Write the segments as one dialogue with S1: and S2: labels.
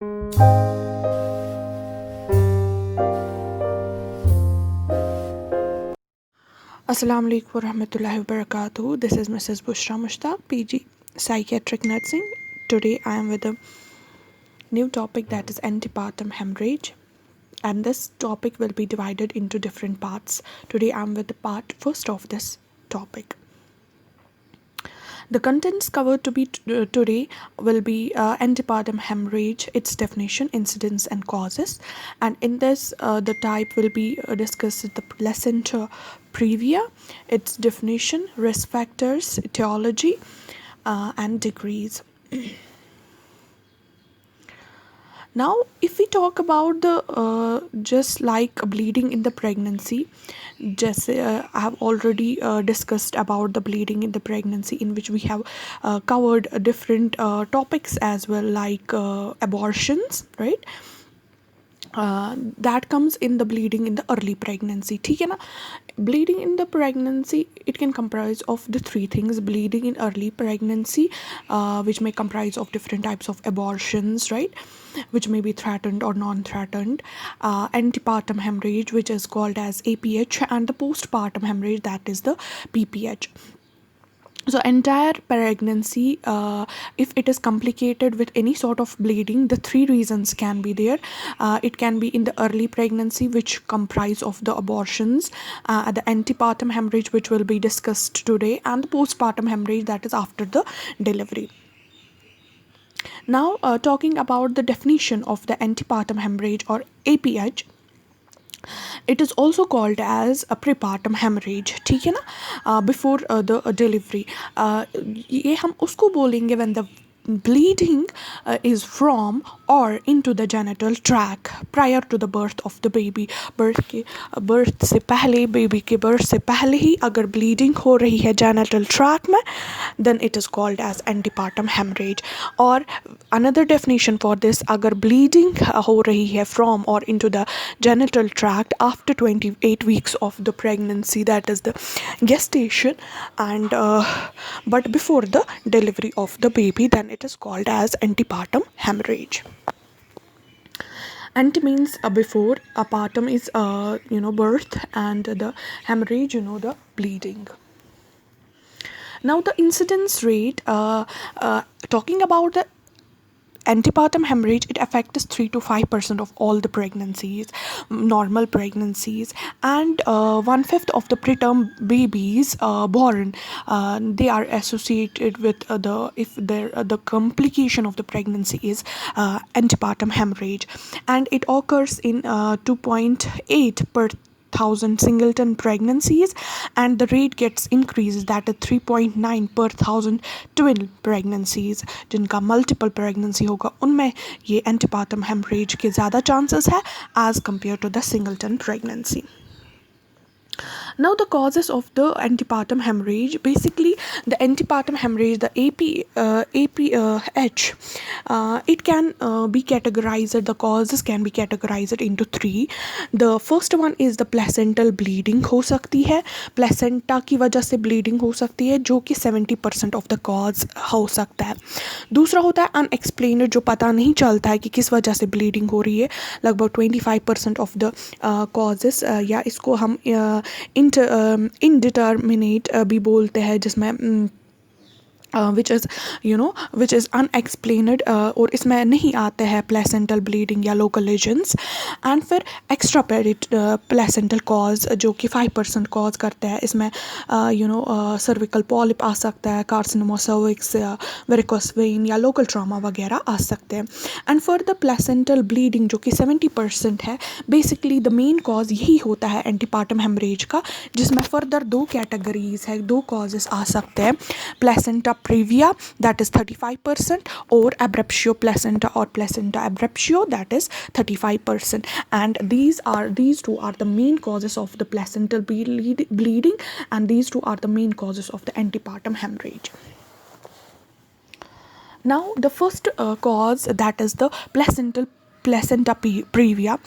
S1: Assalamu alaikum warahmatullahi wabarakatuh. This is Mrs. Bushra Mushtaq, PG Psychiatric Nursing. Today I am with a new topic that is antepartum hemorrhage, and this topic will be divided into different parts. Today I am with the part first of this topic. The contents covered to be today will be antepartum hemorrhage, its definition, incidence, and causes. And in this, the type will be discussed the placenta previa, its definition, risk factors, etiology, and degrees. Now, if we talk about the just like bleeding in the pregnancy, just I have already discussed about the bleeding in the pregnancy, in which we have covered different topics as well, like abortions, right? That comes in the bleeding in the early pregnancy. ठीक है ना? Bleeding in the pregnancy, it can comprise of the three things: bleeding in early pregnancy, which may comprise of different types of abortions, right, which may be threatened or non-threatened, antepartum hemorrhage, which is called as APH, and the postpartum hemorrhage, that is the PPH. So entire pregnancy, if it is complicated with any sort of bleeding, the three reasons can be there. It can be in the early pregnancy, which comprise of the abortions, the antepartum hemorrhage, which will be discussed today, and the postpartum hemorrhage, that is after the delivery. Now, talking about the definition of the antepartum hemorrhage or APH, it is also called as a prepartum hemorrhage. ठीक है ना? Before the delivery, ये हम उसको बोलेंगे when the bleeding is from or into the genital tract prior to the birth of the baby. birth से पहले, baby के birth से पहले ही अगर bleeding हो रही है genital tract में, then it is called as antepartum hemorrhage. Or another definition for this, अगर bleeding हो रही है from or into the genital tract after 28 weeks of the pregnancy, that is the gestation, and but before the delivery of the baby, then it is called as antepartum hemorrhage. Ante means before, partum is birth, and the hemorrhage, the bleeding. Now the incidence rate, talking about the antepartum hemorrhage, it affects 3 to 5% of all the pregnancies, normal pregnancies, and 1/5 of the preterm babies born, they are associated with the complication of the pregnancy is antepartum hemorrhage, and it occurs in 2.8 per thousand singleton pregnancies, and the rate gets increased, that is 3.9 per thousand twin pregnancies. जिनका multiple pregnancy होगा उनमें ये antepartum hemorrhage के ज़्यादा chances है as compared to the singleton pregnancy. Now the causes of the antepartum hemorrhage, basically the antepartum hemorrhage, the APH, it can be categorized, the causes can be categorized into three. The first one is the placental bleeding हो सकती है, placenta की वजह से bleeding हो सकती है, जो कि 70% of the cause हो सकता है. दूसरा होता है unexplained, जो पता नहीं चलता है कि किस वजह से bleeding हो रही है, लगभग 25% of the causes, या इसको हम indeterminate भी बोलते हैं, जिसमें which is unexplained, और इसमें नहीं आते हैं placental bleeding या local lesions. and फिर extra placental cause, जो कि 5% cause करते हैं, इसमें cervical polyp आ सकता है, carcinoma cervix, varicose vein या local trauma वगैरह आ सकते हैं. and for the placental bleeding, जो कि 70% है, basically the main cause यही होता है antepartum hemorrhage का, जिसमें further दो categories है, दो causes आ सकते हैं: placenta previa, that is 35%, or abruptio placenta or placenta abruptio, that is 35%. and these two are the main causes of the placental bleeding, and these two are the main causes of the antepartum hemorrhage. Now the first cause, that is the placental placenta previa.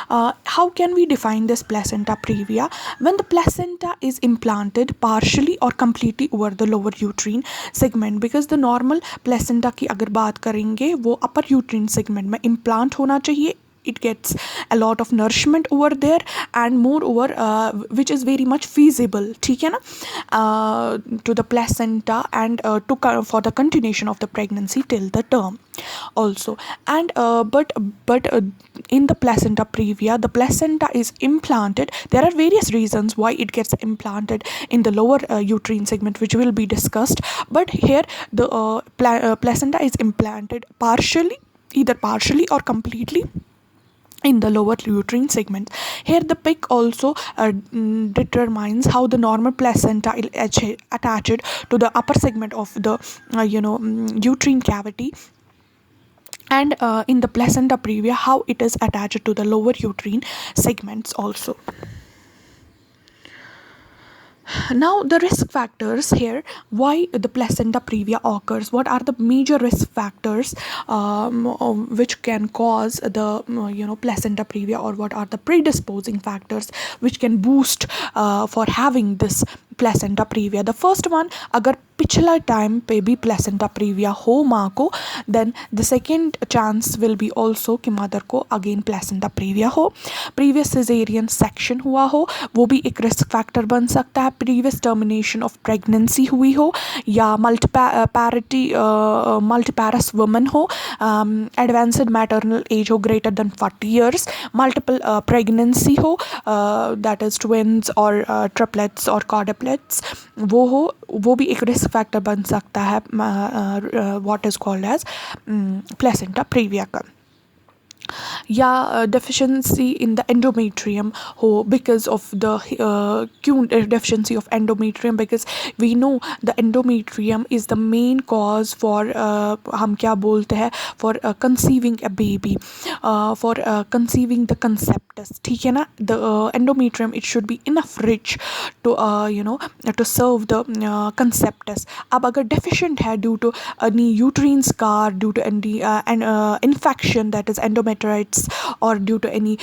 S1: How can we define this placenta previa? When the placenta is implanted partially or completely over the lower uterine segment, because the normal placenta की अगर बात करेंगे वो upper uterine segment में implant होना चाहिए. It gets a lot of nourishment over there, and moreover which is very much feasible, ठीक है ना, to the placenta and for the continuation of the pregnancy till the term also. And but in the placenta previa, the placenta is implanted. There are various reasons why it gets implanted in the lower uterine segment, which will be discussed, but here the placenta is implanted partially, either partially or completely, in the lower uterine segment. Here the PIC also determines how the normal placenta is attached to the upper segment of the uterine cavity, and in the placenta previa how it is attached to the lower uterine segments also. Now the risk factors here, why the placenta previa occurs, what are the major risk factors which can cause the placenta previa, or what are the predisposing factors which can boost for having this placenta previa. The first one, अगर पिछला time पे भी placenta previa हो माँ को, then the second chance will be also कि mother को again placenta previa हो. प्रीवियस सिजेरियन सेक्शन हुआ हो, वो भी एक रिस्क फैक्टर बन सकता है. प्रीवियस टर्मिनेशन ऑफ प्रेगनेंसी हुई हो, या मल्टीपैरस वुमन हो, एडवांस्ड मैटरनल एज हो greater than 40 years, multiple pregnancy हो, दैट इज ट्विन्स और ट्रिपलेट्स और क्वाड्रुप्लेट्स, वो भी एक रिस्क फैक्टर बन सकता है what is called as placenta previa का. या deficiency in the endometrium हो, because of the deficiency of endometrium, because we know the endometrium is the main cause for हम क्या बोलते हैं, for conceiving a baby, for conceiving the conceptus, ठीक है ना. The endometrium, it should be enough rich to to serve the conceptus. अब अगर deficient है due to any uterine scar, due to any infection, that is endometritis, or due to any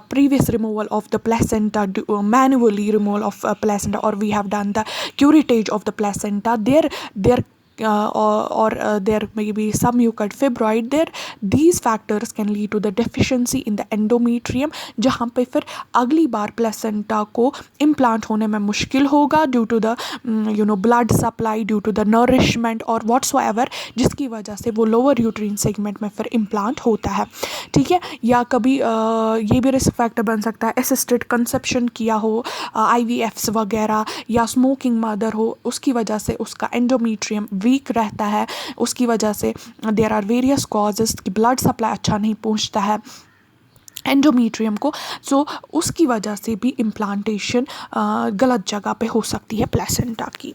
S1: previous removal of the placenta, manually removal of placenta, or we have done the curettage of the placenta, there or there may be some mucoid fibroid there. These factors can lead to the deficiency in the endometrium, जहाँ पे फिर अगली बार placenta को implant होने में मुश्किल होगा due to the blood supply, due to the nourishment or whatsoever, जिसकी वजह से वो lower uterine segment में फिर implant होता है, ठीक है. या कभी ये भी रिस्क फैक्टर बन सकता है, assisted conception किया हो, IVFs वगैरह, या स्मोकिंग मदर हो, उसकी वजह से उसका endometrium वीक रहता है, उसकी वजह से देयर आर वेरियस कॉजेस कि ब्लड सप्लाई अच्छा नहीं पहुंचता है एंडोमेट्रियम को, सो उसकी वजह से भी इम्प्लांटेशन गलत जगह पे हो सकती है प्लेसेंटा की.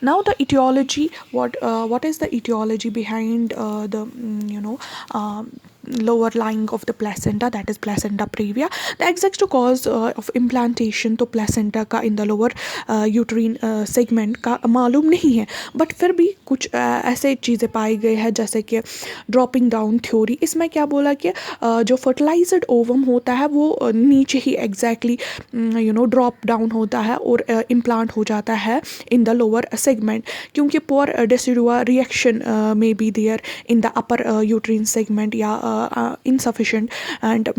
S1: Now the etiology, what is the etiology behind the lower lying of the placenta, that is placenta previa. The exact cause of implantation तो placenta का in the lower uterine segment का मालूम नहीं है, but फिर भी कुछ ऐसे चीज़ें पाई गई है, जैसे कि dropping down theory. इसमें क्या बोला कि जो fertilized ovum होता है वो नीचे ही exactly drop down होता है और implant हो जाता है in the lower segment, क्योंकि poor decidua reaction may be there in the upper uterine segment, या insufficient and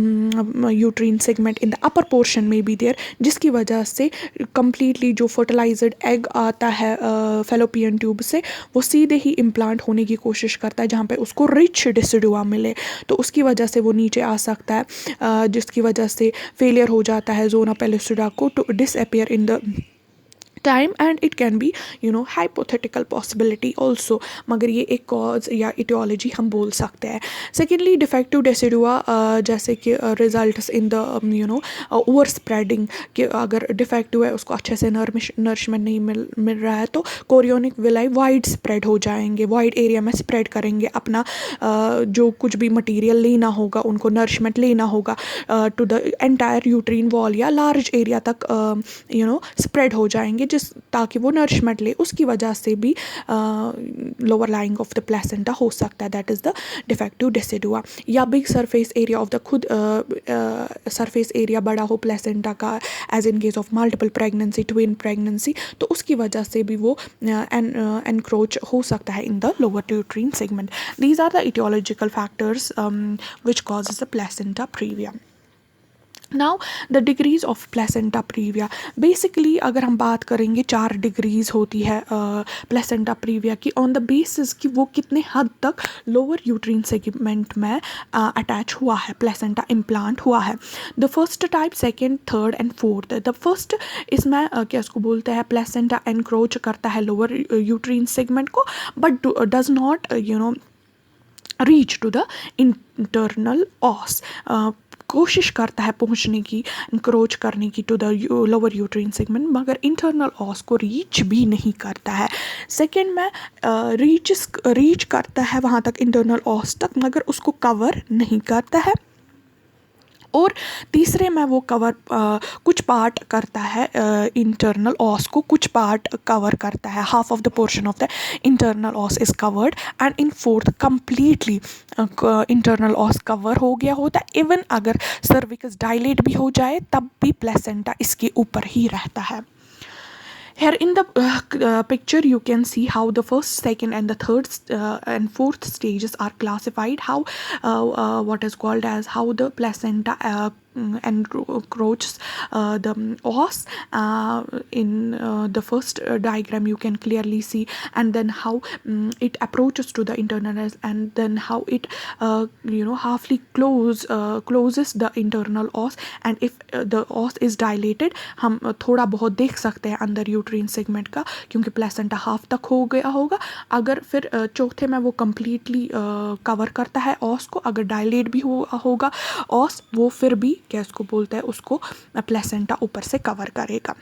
S1: uterine segment in the upper portion may be there, जिसकी वजह से completely जो fertilized egg आता है fallopian tube से, वो सीधे ही implant होने की कोशिश करता है जहाँ पे उसको rich decidua मिले, तो उसकी वजह से वो नीचे आ सकता है, जिसकी वजह से failure हो जाता है zona pellucida को to disappear in the time, and it can be hypothetical possibility also, मगर ये एक cause या etiology हम बोल सकते हैं. Secondly, defective decidua, जैसे कि results in the over spreading, कि अगर defective है उसको अच्छे से nourishment नहीं मिल रहा है, तो chorionic villi wide spread हो जाएंगे, wide area में spread करेंगे अपना जो कुछ भी material लेना होगा, उनको nourishment लेना होगा to the entire uterine wall या large area तक spread हो जाएंगे, ताकि वो नरिशमेंट ले, उसकी वजह से भी lower lying of the placenta हो सकता है, that is the defective decidua. या big surface area of the खुद सरफेस एरिया बड़ा हो प्लेसेंटा का, as in case of multiple pregnancy, twin pregnancy, तो उसकी वजह से भी वो एनक्रोच हो सकता है in the lower uterine segment. These are the etiological factors which causes the placenta previa. Now the degrees of placenta previa, basically अगर हम बात करेंगे 4 डिग्रीज होती है प्लेसेंटा प्रीविया की, ऑन द बेसिस कि वो कितने हद तक लोअर यूट्रीन सेगमेंट में अटैच हुआ है, प्लेसेंटा इम्प्लांट हुआ है। The first type, second, third and fourth. The first इसमें क्या उसको बोलते हैं, प्लेसेंटा एनक्रोच करता है लोअर यूट्रीन सेगमेंट को, but does not reach to the internal os, कोशिश करता है पहुंचने की, इंक्रोच करने की to the lower uterine segment, मगर इंटरनल ऑस को रीच भी नहीं करता है। सेकेंड में रीच करता है वहाँ तक, इंटरनल ऑस तक, मगर उसको कवर नहीं करता है। और तीसरे में वो कवर कुछ पार्ट करता है इंटरनल ऑस को, कुछ पार्ट कवर करता है, half of the portion of the internal ऑस is covered, and in fourth completely internal ऑस cover हो गया होता है। इवन अगर सर्विक्स डायलेट भी हो जाए तब भी प्लेसेंटा इसके ऊपर ही रहता है। Here in the picture you can see how the first, second and the third and fourth stages are classified, how what is called as how the placenta encroaches the os. In the first diagram you can clearly see, and then how it approaches to the internal os, and then how it halfly closes the internal os, and if the os is dilated, हम थोड़ा बहुत देख सकते हैं अंदर uterine segment का, क्योंकि placenta half तक हो गया होगा। अगर फिर चौथे में वो कम्प्लीटली कवर करता है ऑस को, अगर डायलेट भी होगा ऑस, वो फिर भी क्या इसको बोलते हैं, उसको प्लेसेंटा ऊपर से कवर करेगा।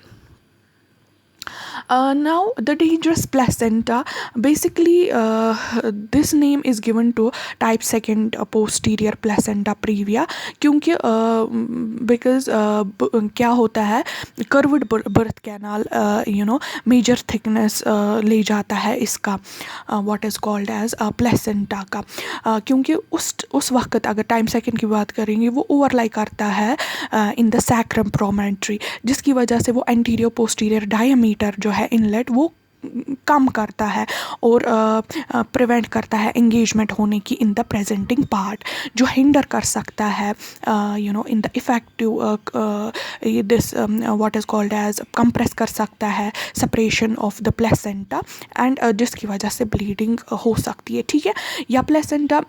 S1: Now the dangerous placenta, basically this name is given to type second posterior placenta previa, क्योंकि because क्या होता है, curved birth canal major thickness ले जाता है इसका what is called as placenta का, क्योंकि उस वक्त अगर टाइम सेकेंड की बात करेंगे वो ओवरलाई करता है इन द सैक्रम प्रोमेंट्री, जिसकी वजह से वो एंटीरियर पोस्टीरियर डायमीटर जो है इनलेट वो कम करता है और प्रिवेंट करता है एंगेजमेंट होने की इन द प्रेजेंटिंग पार्ट, जो हिंडर कर सकता है in the effective this what is called as compress कर सकता है separation of the placenta, and जिसकी वजह से ब्लीडिंग हो सकती है। ठीक है, या प्लेसेंटा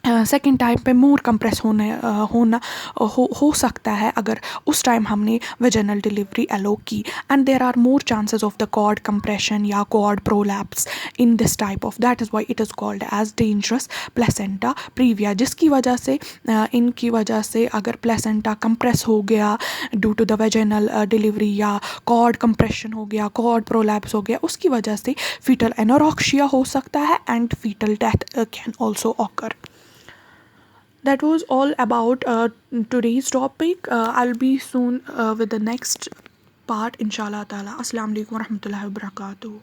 S1: सेकेंड टाइम पे मोर कंप्रेस हो सकता है अगर उस टाइम हमने वेजिनल डिलीवरी अलो की, and there are more chances of the cord compression या cord prolapse in this type of, that is why it is called as dangerous placenta previa, जिसकी वजह से इनकी वजह से अगर प्लेसेंटा कंप्रेस हो गया due to the vaginal delivery, या कॉर्ड कंप्रेशन हो गया, कॉर्ड प्रोलैप्स हो गया, उसकी वजह से फीटल एनोरेक्सिया हो सकता है, and fetal death can also occur. That was all about today's topic. I'll be soon with the next part, inshallah ta'ala. Assalamu alaikum wa rahmatullahi wa barakatuh.